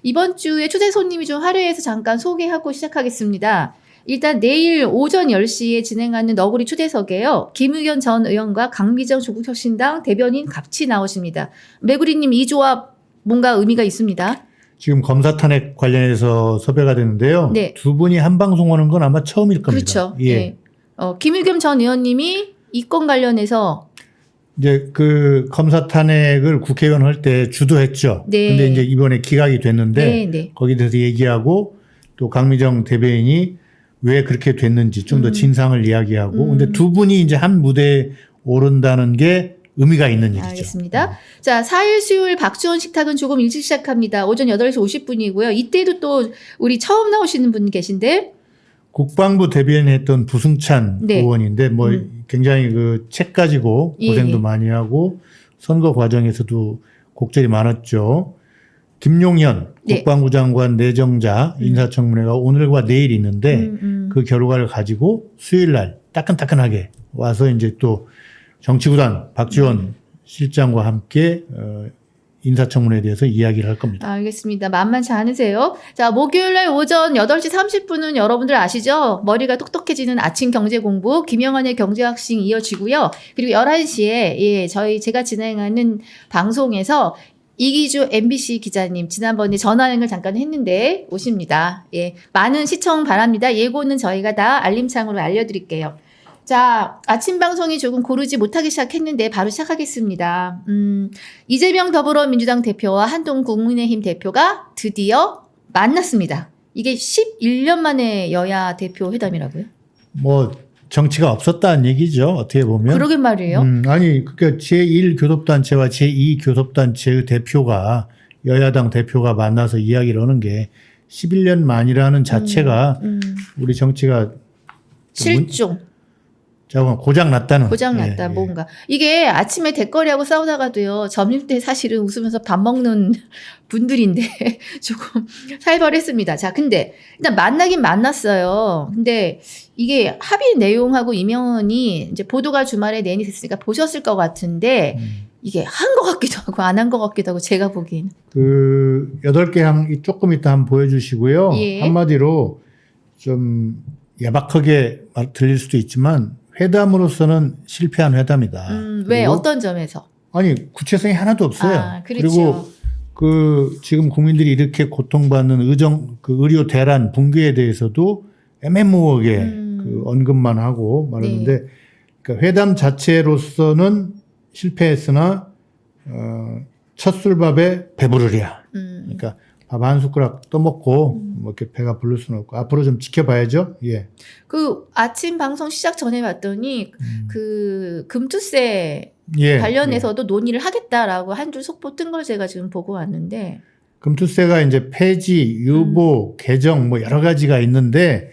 이번 주에 초대 손님이 좀 화려해서 잠깐 소개하고 시작하겠습니다. 일단 내일 오전 10시에 진행하는 너구리 초대석에요. 김의겸 전 의원과 강미정 조국혁신당 대변인 같이 나오십니다. 매구리님 이 조합 뭔가 의미가 있습니다. 지금 검사 탄핵 관련해서 섭외가 됐는데요. 네. 두 분이 한 방송 하는 건 아마 처음일 겁니다. 그렇죠. 예. 네. 김의겸 전 의원님이 이 건 관련해서 이제 그 검사 탄핵을 국회의원 할 때 주도했죠. 네. 근데 이제 이번에 기각이 됐는데 네, 네. 거기에 대해서 얘기하고 또 강미정 대변인이 왜 그렇게 됐는지 좀 더 진상을 이야기하고 근데 두 분이 이제 한 무대에 오른다는 게 의미가 있는 일이죠. 알겠습니다. 자, 4일 수요일 박지원 식탁은 조금 일찍 시작합니다. 오전 8시 50분이고요. 이때도 또 우리 처음 나오시는 분 계신데 국방부 대변인했던 부승찬 네. 의원인데 뭐 굉장히 그 책 가지고 고생도 예. 많이 하고 선거 과정에서도 곡절이 많았죠. 김용현 네. 국방부 장관 내정자 인사청문회가 오늘과 내일 있는데 그 결과를 가지고 수요일 날 따끈따끈하게 와서 이제 또 정치구단 박지원 실장과 함께 인사청문회에 대해서 이야기를 할 겁니다. 알겠습니다. 만만치 않으세요? 자, 목요일날 오전 8시 30분은 여러분들 아시죠? 머리가 똑똑해지는 아침 경제 공부, 김영환의 경제학식 이어지고요. 그리고 11시에 제가 진행하는 방송에서 이기주 MBC 기자님 지난번에 전화연결 잠깐 했는데 오십니다. 예, 많은 시청 바랍니다. 예고는 저희가 다 알림창으로 알려드릴게요. 자, 아침 방송이 조금 고르지 못하기 시작했는데 바로 시작하겠습니다. 이재명 더불어민주당 대표와 한동훈 국민의힘 대표가 드디어 만났습니다. 이게 11년 만에 여야 대표 회담이라고요? 뭐 정치가 없었다는 얘기죠. 어떻게 보면. 그러게 말이에요. 아니 그러니까 제1교섭단체와 제2교섭단체의 대표가 여야당 대표가 만나서 이야기를 하는 게 11년 만이라는 자체가 우리 정치가 실종. 잠깐 고장났다는. 고장났다, 뭔가. 이게 아침에 대거리하고 싸우다가도요, 점심 때 사실은 웃으면서 밥 먹는 분들인데, 조금 살벌했습니다. 자, 근데, 일단 만나긴 만났어요. 근데, 이게 합의 내용하고 이명헌이 이제 보도가 주말에 내니됐으니까 보셨을 것 같은데, 이게 한 것 같기도 하고, 안 한 것 같기도 하고, 제가 보기에는. 그, 8개 항 조금 이따 한번 보여주시고요. 예. 한마디로 좀 야박하게 들릴 수도 있지만, 회담으로서는 실패한 회담이다. 왜? 어떤 점에서? 아니 구체성이 하나도 없어요. 아, 그렇죠. 그리고 그 지금 국민들이 이렇게 고통받는 의료 대란 붕괴에 대해서도 애매모호하게 그 언급만 하고 말하는데 네. 그러니까 회담 자체로서는 실패했으나 첫 술밥에 배부르랴. 그러니까 밥 한 숟가락 떠먹고 뭐 이렇게 배가 부를 수는 없고 앞으로 좀 지켜봐야죠. 예. 그 아침 방송 시작 전에 봤더니 그 금투세 예. 관련해서도 논의를 하겠다라고 한 줄 속보 뜬 걸 제가 지금 보고 왔는데 금투세가 이제 폐지, 유보, 개정 뭐 여러 가지가 있는데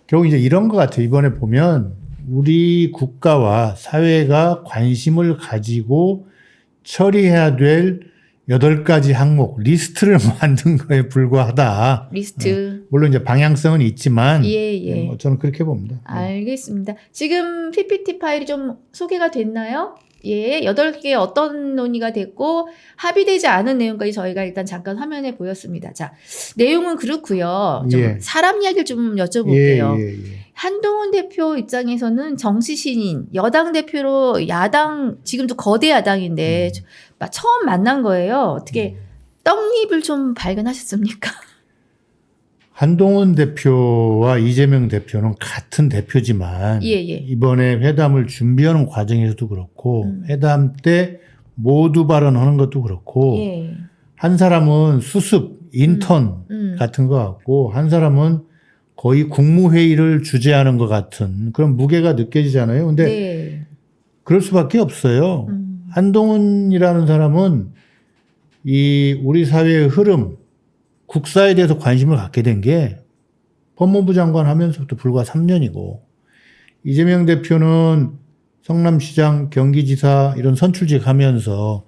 결국 이제 이런 것 같아요. 이번에 보면 우리 국가와 사회가 관심을 가지고 처리해야 될 8가지 항목 리스트를 만든 거에 불과하다. 리스트. 물론 이제 방향성은 있지만 예. 뭐 저는 그렇게 봅니다. 알겠습니다. 지금 PPT 파일이 좀 소개가 됐나요? 예, 8개 어떤 논의가 됐고 합의되지 않은 내용까지 저희가 일단 잠깐 화면에 보였습니다. 자, 내용은 그렇고요. 좀 예. 사람 이야기를 좀 여쭤볼게요. 예. 한동훈 대표 입장에서는 정치 신인, 여당 대표로 야당, 지금도 거대 야당인데 처음 만난 거예요. 어떻게 떡잎을 좀 발견하셨습니까? 한동훈 대표와 이재명 대표는 같은 대표지만 예. 이번에 회담을 준비하는 과정에서도 그렇고 회담 때 모두 발언하는 것도 그렇고 예. 한 사람은 수습, 인턴 같은 것 같고 한 사람은 거의 국무회의를 주재하는 것 같은 그런 무게가 느껴지잖아요. 근데 네. 그럴 수밖에 없어요. 한동훈이라는 사람은 이 우리 사회의 흐름, 국사에 대해서 관심을 갖게 된 게 법무부 장관 하면서부터 불과 3년이고 이재명 대표는 성남시장, 경기지사 이런 선출직 하면서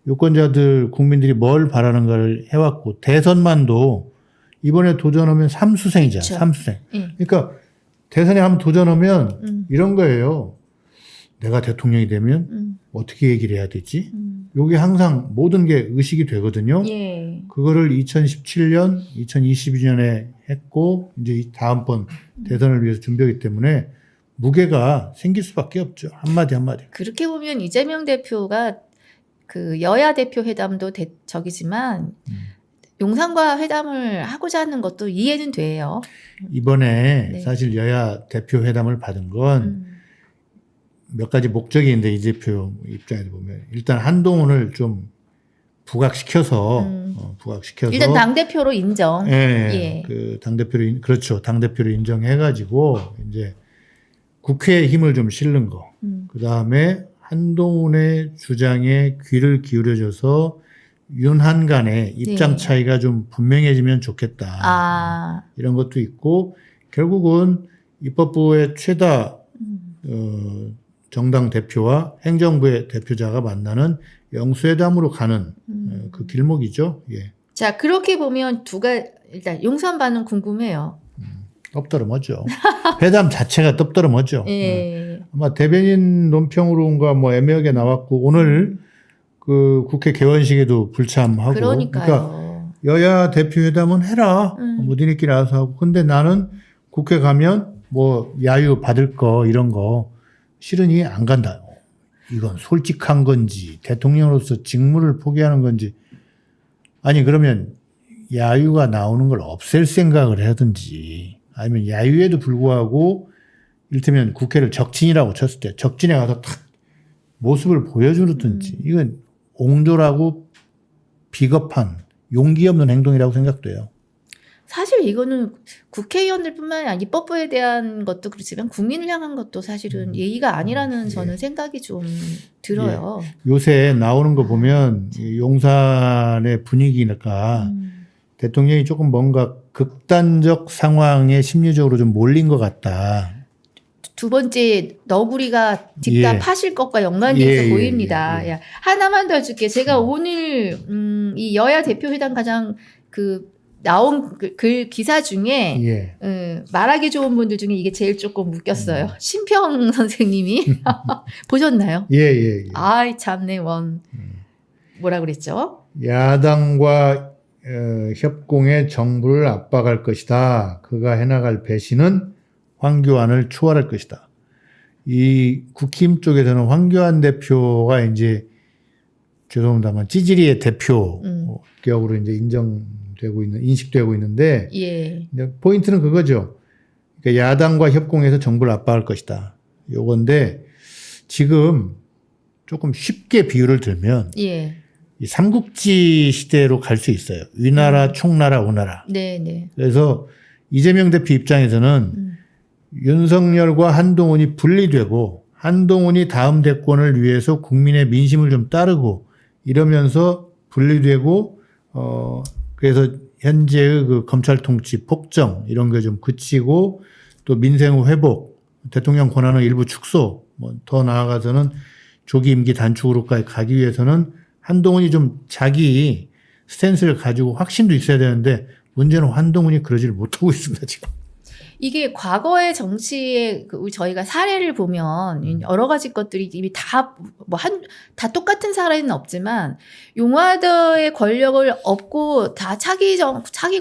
유권자들, 국민들이 뭘 바라는가를 해왔고 대선만도 이번에 도전하면 3수생이잖아요. 그쵸. 3수생. 예. 그러니까 대선에 한번 도전하면 이런 거예요. 내가 대통령이 되면 어떻게 얘기를 해야 되지? 요게 항상 모든 게 의식이 되거든요. 예. 그거를 2017년, 2022년에 했고 이제 다음번 대선을 위해서 준비하기 때문에 무게가 생길 수밖에 없죠. 한마디 한마디. 그렇게 보면 이재명 대표가 그 여야 대표 회담도 저기지만 용산과 회담을 하고자 하는 것도 이해는 돼요. 이번에 네. 사실 여야 대표 회담을 받은 건 몇 가지 목적이 있는데 이 대표 입장에서 보면 일단 한동훈을 좀 부각시켜서 일단 당 대표로 인정. 예, 예. 그 당대표로 그렇죠. 당대표로 인정해가지고 이제 국회에 힘을 좀 실는 거. 그 다음에 한동훈의 주장에 귀를 기울여줘서 윤한 간의 입장 네. 차이가 좀 분명해지면 좋겠다. 아. 이런 것도 있고 결국은 입법부의 최다 정당 대표와 행정부의 대표자가 만나는 영수회담으로 가는 그 길목이죠. 예. 자, 그렇게 보면 일단 용산 반응 궁금해요. 떡더러머죠. 회담 자체가 떡더러머죠. 예. 아마 대변인 논평으로인가 뭐 애매하게 나왔고 오늘 그 국회 개원식에도 불참하고. 그러니까요. 그러니까 여야 대표 회담은 해라. 뭐 니네끼리 알아서 하고. 근데 나는 국회 가면 뭐 야유 받을 거 이런 거 싫으니 안 간다. 이건 솔직한 건지 대통령으로서 직무를 포기하는 건지 아니 그러면 야유가 나오는 걸 없앨 생각을 하든지 아니면 야유에도 불구하고 이를테면 국회를 적진이라고 쳤을 때 적진에 가서 탁 모습을 보여주든지 이건 옹졸하고 비겁한 용기 없는 행동이라고 생각돼요. 사실 이거는 국회의원들뿐만 아니라 입법부에 대한 것도 그렇지만 국민을 향한 것도 사실은 예의가 아니라는 저는 생각이 좀 들어요. 요새 나오는 거 보면 이 용산의 분위기니까 대통령이 조금 뭔가 극단적 상황에 심리적으로 좀 몰린 것 같다. 두 번째 너구리가 뒷담 예. 파실 것과 연관이 있어 예, 보입니다. 예. 야, 하나만 더 줄게. 제가 오늘 이 여야 대표회담 가장 나온 글 기사 중에 예. 말하기 좋은 분들 중에 이게 제일 조금 웃겼어요. 심평 선생님이 보셨나요? 예. 아이 참네 원 뭐라 그랬죠? 야당과 협공해 정부를 압박할 것이다. 그가 해나갈 배신은 황교안을 추월할 것이다. 이 국힘 쪽에서는 황교안 대표가 이제 죄송합니다만 찌질이의 대표 격으로 이제 인식되고 있는데 예. 포인트는 그거죠. 그러니까 야당과 협공해서 정부를 압박할 것이다. 요건데 지금 조금 쉽게 비유를 들면 예. 이 삼국지 시대로 갈 수 있어요. 위나라, 총나라, 오나라. 네. 그래서 이재명 대표 입장에서는 윤석열과 한동훈이 분리되고 한동훈이 다음 대권을 위해서 국민의 민심을 좀 따르고 이러면서 분리되고 그래서 현재의 그 검찰 통치 폭정 이런 게 좀 그치고 또 민생 회복, 대통령 권한의 일부 축소, 뭐 더 나아가서는 조기 임기 단축으로까지 가기 위해서는 한동훈이 좀 자기 스탠스를 가지고 확신도 있어야 되는데 문제는 한동훈이 그러지를 못하고 있습니다, 지금. 이게 과거의 정치의 저희가 사례를 보면 여러 가지 것들이 이미 다 똑같은 사례는 없지만 용화대의 권력을 얻고 다 차기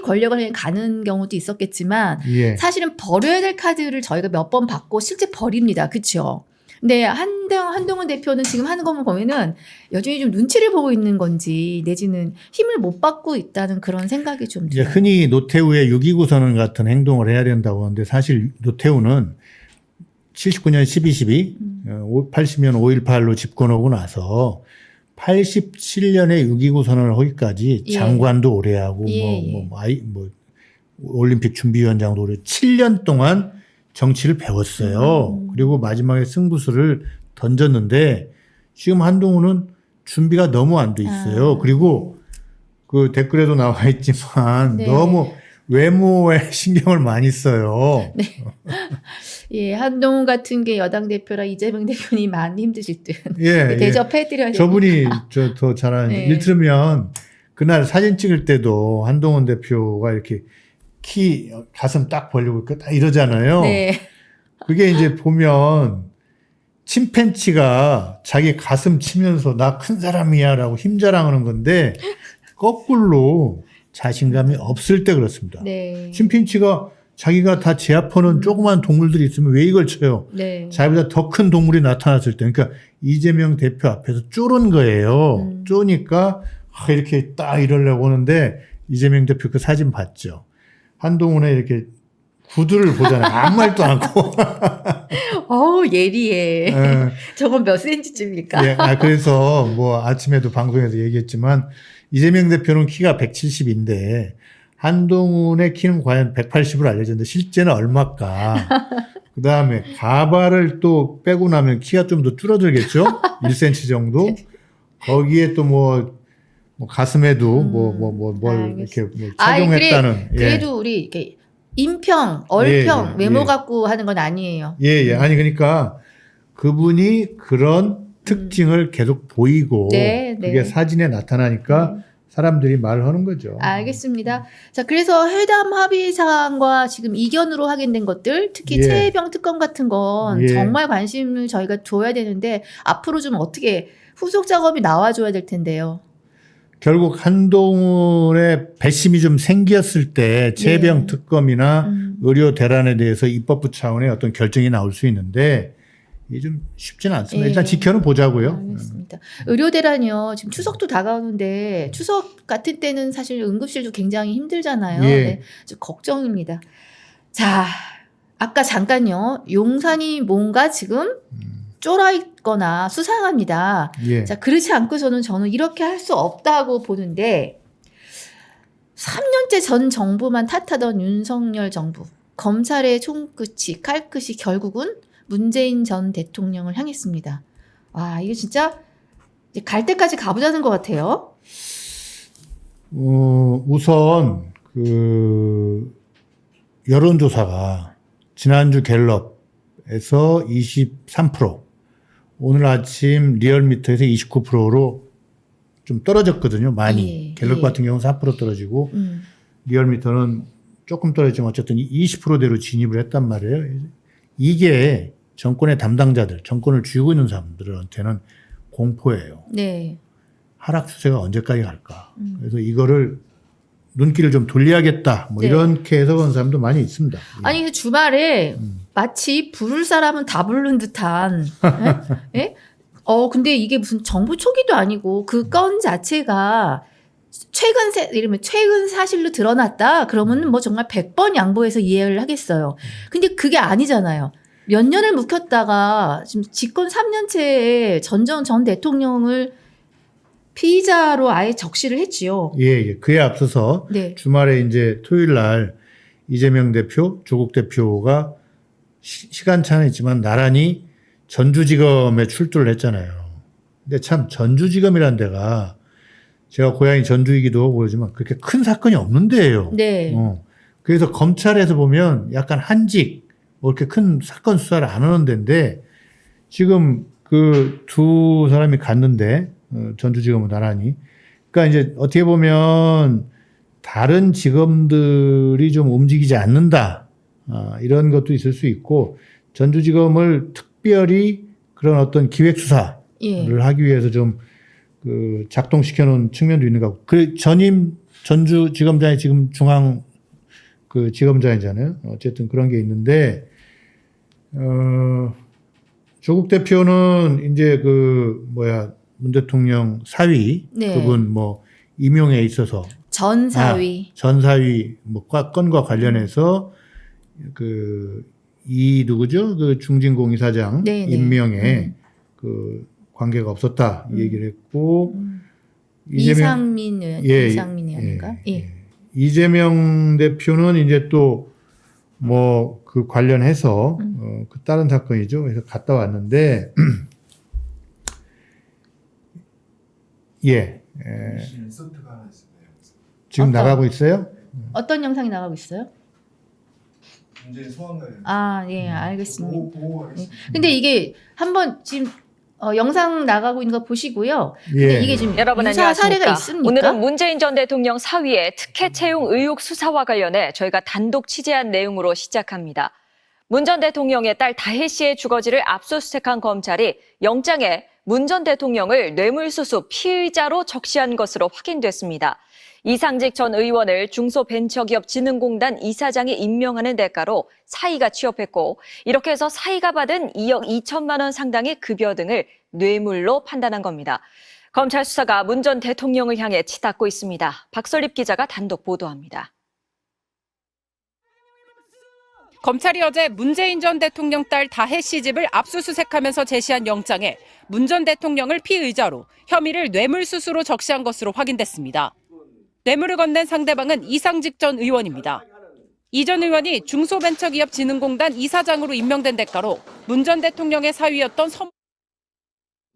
권력을 가는 경우도 있었겠지만 예. 사실은 버려야 될 카드를 저희가 몇 번 받고 실제 버립니다. 그렇죠? 근데 한동훈 대표는 지금 하는 것만 보면은 여전히 좀 눈치를 보고 있는 건지 내지는 힘을 못 받고 있다는 그런 생각이 좀 이제 들어요. 흔히 노태우의 6.29 선언 같은 행동을 해야 된다고 하는데 사실 노태우는 79년 12.12, 80년 5.18로 집권하고 나서 87년에 6.29 선언을 하기까지 예. 장관도 오래 하고 예. 올림픽 준비위원장도 오래 7년 동안 정치를 배웠어요. 그리고 마지막에 승부수를 던졌는데 지금 한동훈은 준비가 너무 안 돼 있어요. 그리고 그 댓글에도 나와 있지만 네. 너무 외모에 신경을 많이 써요. 네. 예, 한동훈 같은 게 여당 대표라 이재명 대표님 많이 힘드실 듯. 예, 대접해드려야 저분이 더 잘하는. 네. 이를테면 그날 사진 찍을 때도 한동훈 대표가 이렇게 가슴 딱 벌리고 딱 이러잖아요. 네. 그게 이제 보면 침팬치가 자기 가슴 치면서 나 큰 사람이야라고 힘자랑하는 건데 거꾸로 자신감이 없을 때 그렇습니다. 네. 침팬치가 자기가 다 제압하는 조그만 동물들이 있으면 왜 이걸 쳐요? 네. 자기보다 더 큰 동물이 나타났을 때, 그러니까 이재명 대표 앞에서 쫄은 거예요. 쪼니까 이렇게 딱 이러려고 하는데 이재명 대표 그 사진 봤죠. 한동훈의 이렇게 구두를 보잖아요. 아무 말도 않고. 예리해. 예. 저건 몇 센치쯤일까? 예, 그래서 뭐 아침에도 방송에서 얘기했지만 이재명 대표는 키가 170인데 한동훈의 키는 과연 180으로 알려졌는데 실제는 얼마일까? 그 다음에 가발을 또 빼고 나면 키가 좀 더 줄어들겠죠? 1cm 정도? 거기에 또 뭐 가슴에도 뭘 이렇게 뭐 착용했다는. 그래도 우리 이렇게 인평, 얼평, 예, 외모 예. 갖고 하는 건 아니에요. 예. 아니, 그러니까 그분이 그런 특징을 계속 보이고 네, 네. 그게 사진에 나타나니까 사람들이 말을 하는 거죠. 알겠습니다. 자, 그래서 회담 합의 사항과 지금 이견으로 확인된 것들, 특히 예. 최혜병 특검 같은 건 예. 정말 관심을 저희가 줘야 되는데 앞으로 좀 어떻게 후속 작업이 나와줘야 될 텐데요. 결국 한동훈의 배심이 좀 생겼을 때 최혜병 특검이나 의료 대란에 대해서 입법부 차원의 어떤 결정이 나올 수 있는데 이게 좀 쉽지는 않습니다. 예. 일단 지켜는 보자고요. 알겠습니다. 의료대란이요. 지금 추석도 다가오는데 추석 같은 때는 사실 응급실도 굉장히 힘들잖아요. 예. 네, 좀 걱정입니다. 자, 아까 잠깐요. 용산이 뭔가 지금 쫄아있거나 수상합니다. 예. 자, 그렇지 않고서는 저는 이렇게 할 수 없다고 보는데 3년째 전 정부만 탓하던 윤석열 정부. 검찰의 총끝이 칼끝이 결국은 문재인 전 대통령을 향했습니다. 와, 이게 진짜 이제 갈 때까지 가보자는 것 같아요. 우선 그 여론조사가 지난주 갤럽에서 23%, 오늘 아침 리얼미터에서 29%로 좀 떨어졌거든요. 많이. 예, 갤럽 예. 같은 경우는 4% 떨어지고 리얼미터는 조금 떨어지지만 어쨌든 20%대로 진입을 했단 말이에요. 이게 정권의 담당자들, 정권을 쥐고 있는 사람들한테는 공포예요. 네. 하락 추세가 언제까지 갈까. 그래서 이거를 눈길을 좀 돌려야겠다. 뭐 네. 이렇게 해석하는 사람도 많이 있습니다. 아니 그 주말에 마치 부를 사람은 다 부른 듯한. 예? 예? 근데 이게 무슨 정부 초기도 아니고 그 건 자체가 이러면 최근 사실로 드러났다. 그러면 뭐 정말 100번 양보해서 이해를 하겠어요. 근데 그게 아니잖아요. 몇 년을 묵혔다가 지금 집권 3년째에 전 대통령을 피의자로 아예 적시를 했지요. 예. 그에 앞서서 네. 주말에 이제 토요일 날 이재명 대표, 조국 대표가 시간차는 있지만 나란히 전주지검에 출두를 했잖아요. 근데 참 전주지검이라는 데가 제가 고향이 전주이기도 하고 그러지만 그렇게 큰 사건이 없는 데예요. 네. 그래서 검찰에서 보면 약간 한직 뭐 이렇게 큰 사건 수사를 안 하는 데인데 지금 그 두 사람이 갔는데 전주지검은 나란히. 그러니까 이제 어떻게 보면 다른 지검들이 좀 움직이지 않는다. 이런 것도 있을 수 있고 전주지검을 특별히 그런 어떤 기획수사를 예. 하기 위해서 좀 그 작동시켜 놓은 측면도 있는 것 같고. 그 전임 전주지검장이 지금 중앙 그 지검장이잖아요. 어쨌든 그런 게 있는데, 조국 대표는 이제 문 대통령 사위, 네. 그분 뭐 임용에 있어서 전사위. 전사위 뭐 건과 관련해서 누구죠? 그 중진공이사장 네, 네. 임명에 그 관계가 없었다 이 얘기를 했고 이상민 의원인가? 예. 이재명 대표는 이제 또 뭐 그 관련해서 그 다른 사건이죠. 그래서 갔다 왔는데 인서트가 하나 있었네요. 지금 어떤? 나가고 있어요? 어떤 영상이 나가고 있어요? 문재인 소환 관련. 예, 알겠습니다. 보고 하겠습니다. 근데 이게 한번 지금 영상 나가고 있는 거 보시고요. 근데 예. 이게 지금 여러분 유사 사례가 안녕하십니까? 있습니까? 오늘은 문재인 전 대통령 사위의 특혜 채용 의혹 수사와 관련해 저희가 단독 취재한 내용으로 시작합니다. 문 전 대통령의 딸 다혜 씨의 주거지를 압수수색한 검찰이 영장에 문 전 대통령을 뇌물수수 피의자로 적시한 것으로 확인됐습니다. 이상직 전 의원을 중소벤처기업진흥공단 이사장이 임명하는 대가로 사이가 취업했고 이렇게 해서 사이가 받은 2억 2천만 원 상당의 급여 등을 뇌물로 판단한 겁니다. 검찰 수사가 문 전 대통령을 향해 치닫고 있습니다. 박설립 기자가 단독 보도합니다. 검찰이 어제 문재인 전 대통령 딸 다혜 씨 집을 압수수색하면서 제시한 영장에 문 전 대통령을 피의자로 혐의를 뇌물수수로 적시한 것으로 확인됐습니다. 뇌물을 건넨 상대방은 이상직 전 의원입니다. 이 전 의원이 중소벤처기업진흥공단 이사장으로 임명된 대가로 문 전 대통령의 사위였던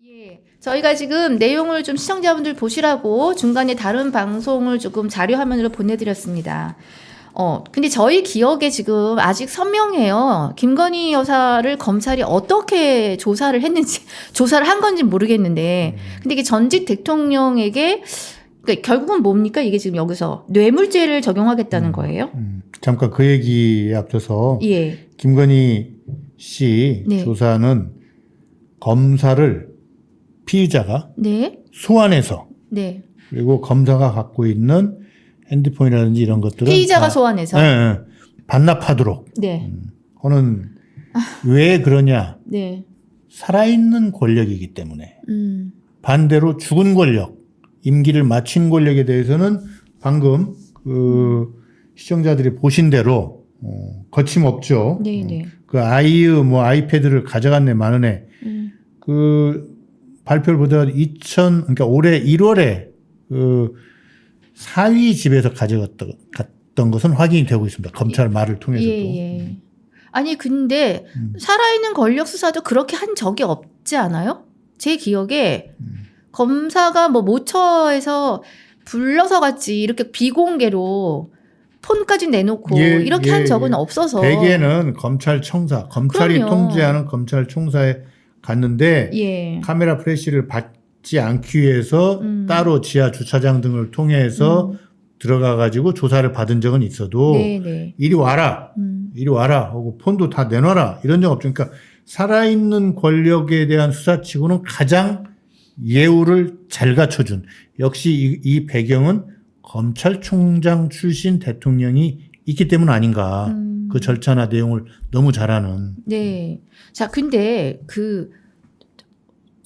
예, 저희가 지금 내용을 좀 시청자분들 보시라고 중간에 다른 방송을 조금 자료 화면으로 보내드렸습니다. 근데 저희 기억에 지금 아직 선명해요. 김건희 여사를 검찰이 어떻게 조사를 했는지, 조사를 한 건지 모르겠는데, 근데 이게 전직 대통령에게, 그러니까 결국은 뭡니까? 이게 지금 여기서 뇌물죄를 적용하겠다는 거예요? 잠깐 그 얘기에 앞서서 예. 김건희 씨 네. 조사는 검사를 피의자가 네. 소환해서 네. 그리고 검사가 갖고 있는 핸드폰이라든지 이런 것들은 피의자가 다, 소환해서. 예, 예, 반납하도록 네. 하는 왜 그러냐? 네. 살아있는 권력이기 때문에. 반대로 죽은 권력, 임기를 마친 권력에 대해서는 방금 그 시청자들이 보신 대로 거침없죠. 네, 네. 그 아이패드를 가져갔네 마는애. 그 발표를 보다가 그러니까 올해 1월에 그 사위 집에서 가져갔던 것은 확인이 되고 있습니다. 검찰 말을 통해서도. 예. 아니 근데 살아있는 권력 수사도 그렇게 한 적이 없지 않아요? 제 기억에 검사가 뭐 모처에서 불러서 갔지 이렇게 비공개로 폰까지 내놓고 이렇게 한 적은 없어서. 대개는 검찰청사, 검찰이 그럼요. 통제하는 검찰총사에 갔는데 예. 카메라 플래시를 받지 않기 위해서 따로 지하 주차장 등을 통해서 들어가 가지고 조사를 받은 적은 있어도 네네. 이리 와라 하고 폰도 다 내놔라 이런 적 없죠. 그러니까 살아있는 권력에 대한 수사치고는 가장 예우를 잘 갖춰준 역시 이 배경은 검찰총장 출신 대통령이 있기 때문 아닌가. 그 절차나 내용을 너무 잘 아는. 네. 자, 근데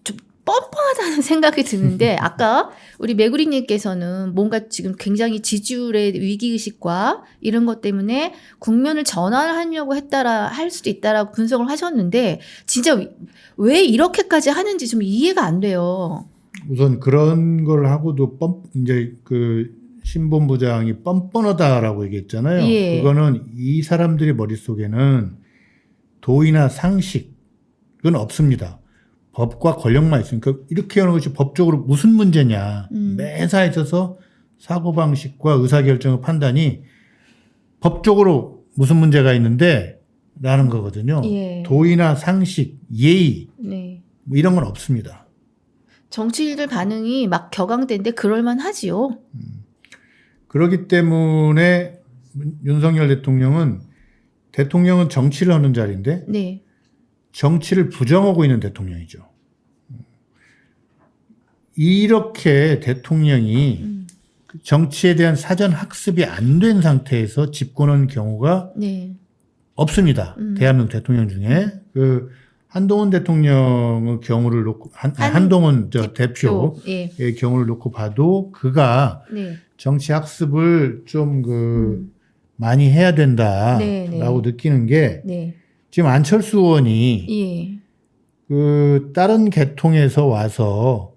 좀 뻔뻔하다는 생각이 드는데 아까 우리 매구리님께서는 뭔가 지금 굉장히 지지율의 위기의식과 이런 것 때문에 국면을 전환하려고 할 수도 있다라고 분석을 하셨는데 진짜 왜 이렇게까지 하는지 좀 이해가 안 돼요. 우선 그런 걸 하고도 이제 그 신본부장이 뻔뻔하다라고 얘기했잖아요. 예. 그거는 이 사람들의 머릿속에는 도의나 상식은 없습니다. 법과 권력만 있으니까 이렇게 하는 것이 법적으로 무슨 문제냐. 매사에 있어서 사고방식과 의사결정의 판단이 법적으로 무슨 문제가 있는데 라는 거거든요. 예. 도의나 상식, 예의 네. 뭐 이런 건 없습니다. 정치인들 반응이 막 격앙된데 그럴만 하지요. 그렇기 때문에 윤석열 대통령은 정치를 하는 자리인데 네. 정치를 부정하고 있는 대통령이죠. 이렇게 대통령이 정치에 대한 사전 학습이 안 된 상태에서 집권한 경우가 네. 없습니다. 대한민국 대통령 중에 그 한동훈 대통령의 경우를 놓고 한동훈 대표의 예. 경우를 놓고 봐도 그가 네. 정치 학습을 좀 많이 해야 된다라고 네, 네. 느끼는 게 네. 지금 안철수 의원이 예. 그 다른 계통에서 와서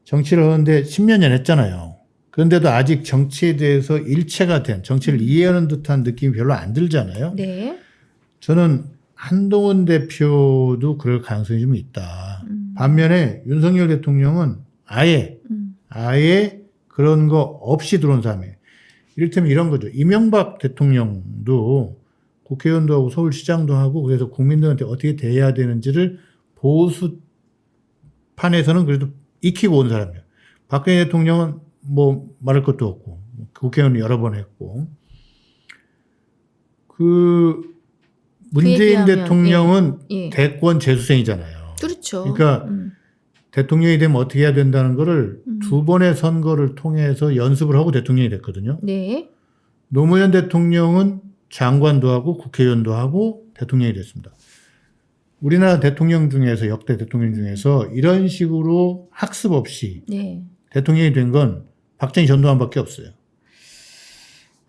정치를 하는데 10년 전 했잖아요. 그런데도 아직 정치에 대해서 일체가 된 정치를 이해하는 듯한 느낌이 별로 안 들잖아요. 네. 저는 한동훈 대표도 그럴 가능성이 좀 있다. 반면에 윤석열 대통령은 아예 그런 거 없이 들어온 사람이에요. 이를테면 이런 거죠. 이명박 대통령도 국회의원도 하고 서울시장도 하고 그래서 국민들한테 어떻게 대해야 되는지를 보수판에서는 그래도 익히고 온 사람이에요. 박근혜 대통령은 뭐 말할 것도 없고 국회의원 여러 번 했고 문재인 얘기하면, 대통령은 예. 대권 재수생이잖아요. 그렇죠. 그러니까 대통령이 되면 어떻게 해야 된다는 거를 두 번의 선거를 통해서 연습을 하고 대통령이 됐거든요. 네. 노무현 대통령은 장관도 하고 국회의원도 하고 대통령이 됐습니다. 우리나라 대통령 중에서 역대 대통령 중에서 이런 식으로 학습 없이 네. 대통령이 된 건 박정희 전두환밖에 없어요.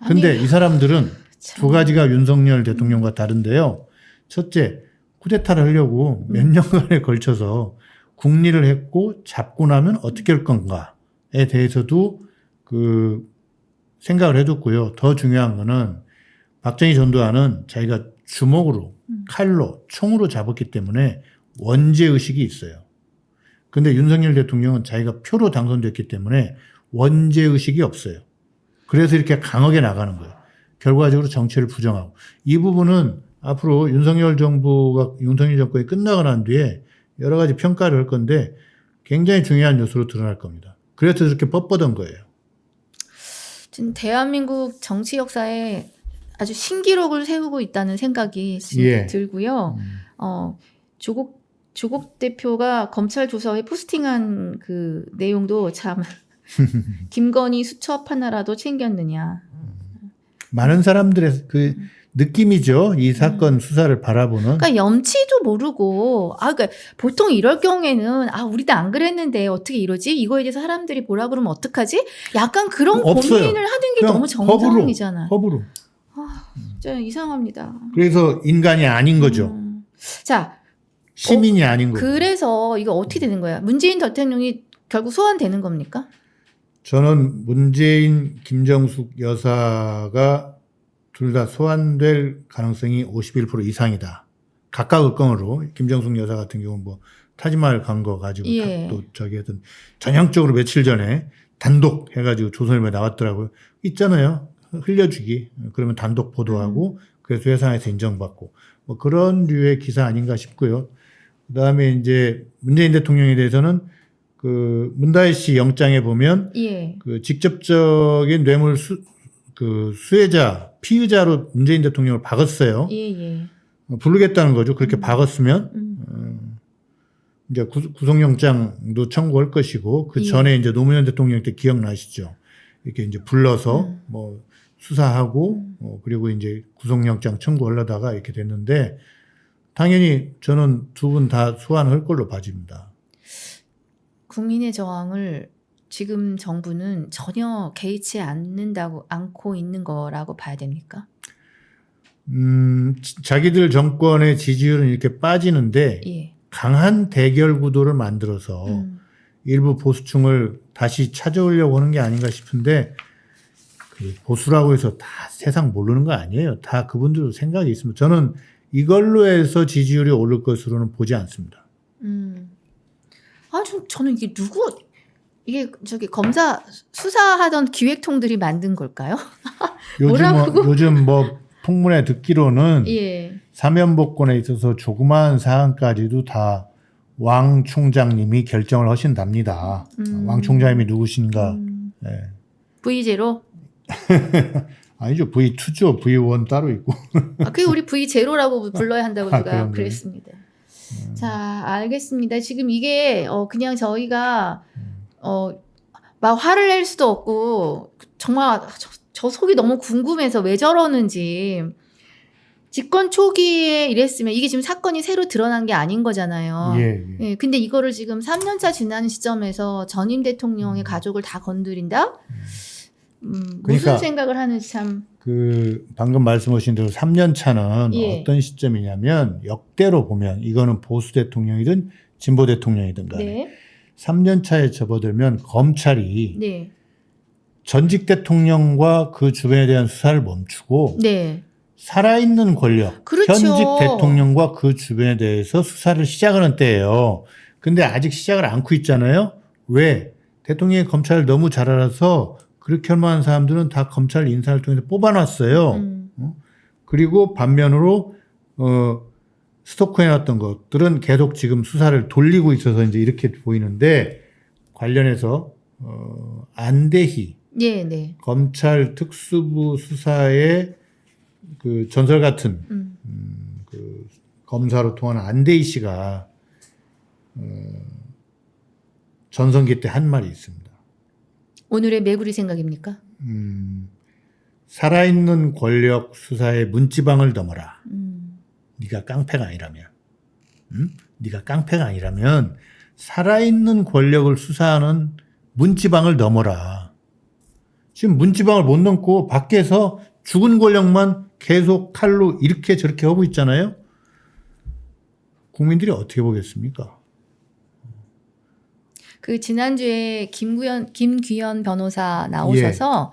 근데 아니, 이 사람들은 참. 두 가지가 윤석열 대통령과 다른데요. 첫째, 쿠데타를 하려고 몇 년간에 걸쳐서 국리를 했고 잡고 나면 어떻게 할 건가에 대해서도 그 생각을 해뒀고요. 더 중요한 거는 박정희 전두환은 자기가 주먹으로, 칼로, 총으로 잡았기 때문에 원죄의식이 있어요. 근데 윤석열 대통령은 자기가 표로 당선됐기 때문에 원죄의식이 없어요. 그래서 이렇게 강하게 나가는 거예요. 결과적으로 정치를 부정하고. 이 부분은 앞으로 윤석열 정권이 끝나고 난 뒤에 여러 가지 평가를 할 건데 굉장히 중요한 요소로 드러날 겁니다. 그래서 이렇게 뻣뻣한 거예요. 지금 대한민국 정치 역사에 아주 신기록을 세우고 있다는 생각이 지금 예. 들고요. 조국 대표가 검찰 조사에 포스팅한 그 내용도 참 김건희 수첩 하나라도 챙겼느냐. 많은 사람들의 그 느낌이죠. 이 사건 수사를 바라보는. 그러니까 염치도 모르고, 그러니까 보통 이럴 경우에는, 우리도 안 그랬는데 어떻게 이러지? 이거에 대해서 사람들이 뭐라 그러면 어떡하지? 약간 그런 없어요. 고민을 하는 게 그냥 너무 정상이잖아. 허브로. 진짜 이상합니다. 그래서 인간이 아닌 거죠. 자, 시민이 아닌 거죠. 그래서 이거 어떻게 되는 거야? 문재인 대통령이 결국 소환되는 겁니까? 저는 문재인, 김정숙 여사가 둘 다 소환될 가능성이 51% 이상이다. 각각 의건으로 김정숙 여사 같은 경우는 뭐 타지마을 간 거 가지고 예. 또 저기 하여튼 전형적으로 며칠 전에 단독 해가지고 조선일보에 나왔더라고요. 있잖아요. 흘려주기. 그러면 단독 보도하고 그래서 회사에서 인정받고 뭐 그런 류의 기사 아닌가 싶고요. 그다음에 이제 문재인 대통령에 대해서는 그 문다혜 씨 영장에 보면 예. 그 직접적인 뇌물 수혜자 피의자로 문재인 대통령을 박았어요. 예. 부르겠다는 거죠. 그렇게 박았으면 이제 구속영장도 청구할 것이고 그 예. 전에 이제 노무현 대통령 때 기억나시죠? 이렇게 이제 불러서 뭐 수사하고 그리고 이제 구속영장 청구하려다가 이렇게 됐는데 당연히 저는 두 분 다 소환할 걸로 봐집니다. 국민의 저항을 지금 정부는 전혀 개의치 않고 있는 거라고 봐야 됩니까? 자기들 정권의 지지율은 이렇게 빠지는데 예. 강한 대결 구도를 만들어서 일부 보수층을 다시 찾아오려고 하는 게 아닌가 싶은데 그 보수라고 해서 다 세상 모르는 거 아니에요. 다 그분들도 생각이 있습니다. 저는 이걸로 해서 지지율이 오를 것으로는 보지 않습니다. 저는 이게 저기 검사 수사하던 기획통들이 만든 걸까요? 뭐라고? 요즘 뭐 풍문에 듣기로는 예. 사면복권에 있어서 조그마한 사안까지도 다 왕 총장님이 결정을 하신답니다. 왕 총장님이 누구신가? 네. V0? 아니죠. V2죠. V1 따로 있고. 그게 우리 V0라고 불러야 한다고 누가 그런가요? 그랬습니다. 자, 알겠습니다. 지금 이게 그냥 저희가 막 화를 낼 수도 없고 정말 저 속이 너무 궁금해서 왜 저러는지. 집권 초기에 이랬으면 이게 지금 사건이 새로 드러난 게 아닌 거잖아요. 예. 근데 이거를 지금 3년차 지난 시점에서 전임 대통령의 가족을 다 건드린다? 무슨 그러니까 생각을 하는지 참. 그 방금 말씀하신 대로 3년 차는 예. 어떤 시점이냐면 역대로 보면 이거는 보수 대통령이든 진보 대통령이든 간에 네. 3년 차에 접어들면 검찰이 네. 전직 대통령과 그 주변에 대한 수사를 멈추고 네. 살아있는 권력, 그렇죠. 현직 대통령과 그 주변에 대해서 수사를 시작하는 때예요. 근데 아직 시작을 않고 있잖아요. 왜? 대통령이 검찰을 너무 잘 알아서 그렇게 할 만한 사람들은 다 검찰 인사를 통해서 뽑아놨어요. 그리고 반면으로 스토커해놨던 것들은 계속 지금 수사를 돌리고 있어서 이제 이렇게 보이는데 관련해서 안대희 네. 검찰 특수부 수사의 그 전설 같은 그 검사로 통한 안대희 씨가 전성기 때 한 말이 있습니다. 오늘의 매구리 생각입니까? 살아있는 권력 수사의 문지방을 넘어라. 음. 네가 깡패가 아니라면, 네가 깡패가 아니라면 살아있는 권력을 수사하는 문지방을 넘어라. 지금 문지방을 못 넘고 밖에서 죽은 권력만 계속 칼로 이렇게 저렇게 하고 있잖아요. 국민들이 어떻게 보겠습니까? 그 지난주에 김귀현 변호사 나오셔서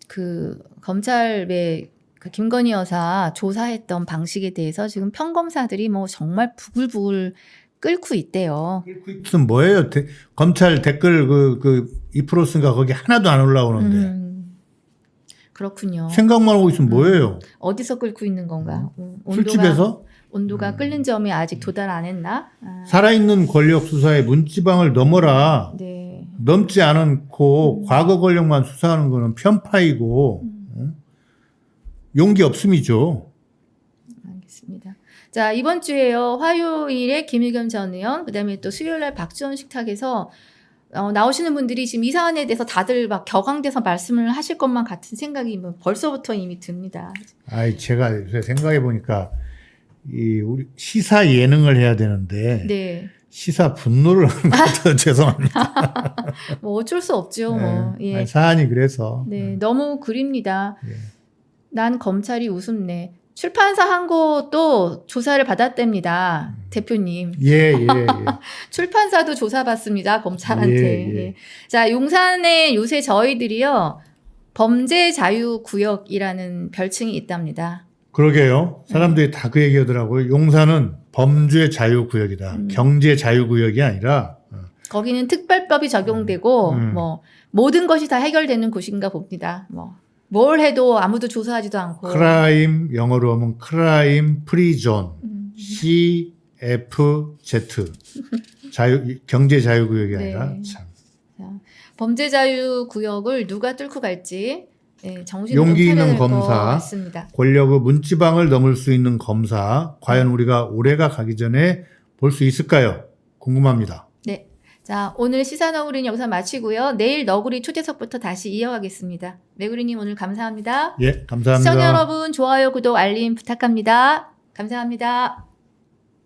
그 검찰의 그 김건희 여사 조사했던 방식에 대해서 지금 평검사들이 뭐 정말 부글부글 끓고 있대요. 무슨 뭐예요? 검찰 댓글 그 2%인가 거기 하나도 안 올라오는데 그렇군요. 생각만 하고 있으면 뭐예요? 어디서 끓고 있는 건가? 술집에서 온도가 끓는 점이 아직 도달 안 했나? 살아있는 권력 수사의 문지방을 넘어라. 네. 넘지 않고 과거 권력만 수사하는 거는 편파이고 용기 없음이죠. 알겠습니다. 자, 이번 주에요. 화요일에 김의겸 전 의원, 그다음에 또 수요일날 박지원 식탁에서 나오시는 분들이 지금 이 사안에 대해서 다들 막 격앙돼서 말씀을 하실 것만 같은 생각이 뭐 벌써부터 이미 듭니다. 아이 제가 요새 생각해 보니까 우리 시사 예능을 해야 되는데 네. 시사 분노를 하는 것 같아요. 죄송합니다. 뭐 어쩔 수 없죠. 뭐. 네. 예. 아니, 사안이 그래서. 네, 너무 그립니다. 예. 난 검찰이 우습네. 출판사 한 곳도 조사를 받았답니다. 대표님. 예. 출판사도 조사받습니다. 검찰한테. 예. 예. 자, 용산에 요새 저희들이요. 범죄 자유 구역이라는 별칭이 있답니다. 그러게요. 사람들이 다 그 얘기하더라고요. 용산은 범죄 자유구역이다. 경제 자유구역이 아니라. 거기는 특별법이 적용되고 뭐 모든 것이 다 해결되는 곳인가 봅니다. 뭐 뭘 해도 아무도 조사하지도 않고. 크라임 영어로 하면 크라임 프리존. CFZ. 경제 자유구역이 네. 아니라 참. 자, 범죄 자유 구역을 누가 뚫고 갈지 정신을 용기 좀 차려야 있는 될 것 검사, 같습니다. 권력의 문지방을 넘을 수 있는 검사, 과연 우리가 올해가 가기 전에 볼 수 있을까요? 궁금합니다. 네. 자, 오늘 시사너구리는 여기서 마치고요. 내일 너구리 초대석부터 다시 이어가겠습니다. 매구리님 오늘 감사합니다. 예, 감사합니다. 시청자 여러분, 좋아요, 구독, 알림 부탁합니다. 감사합니다.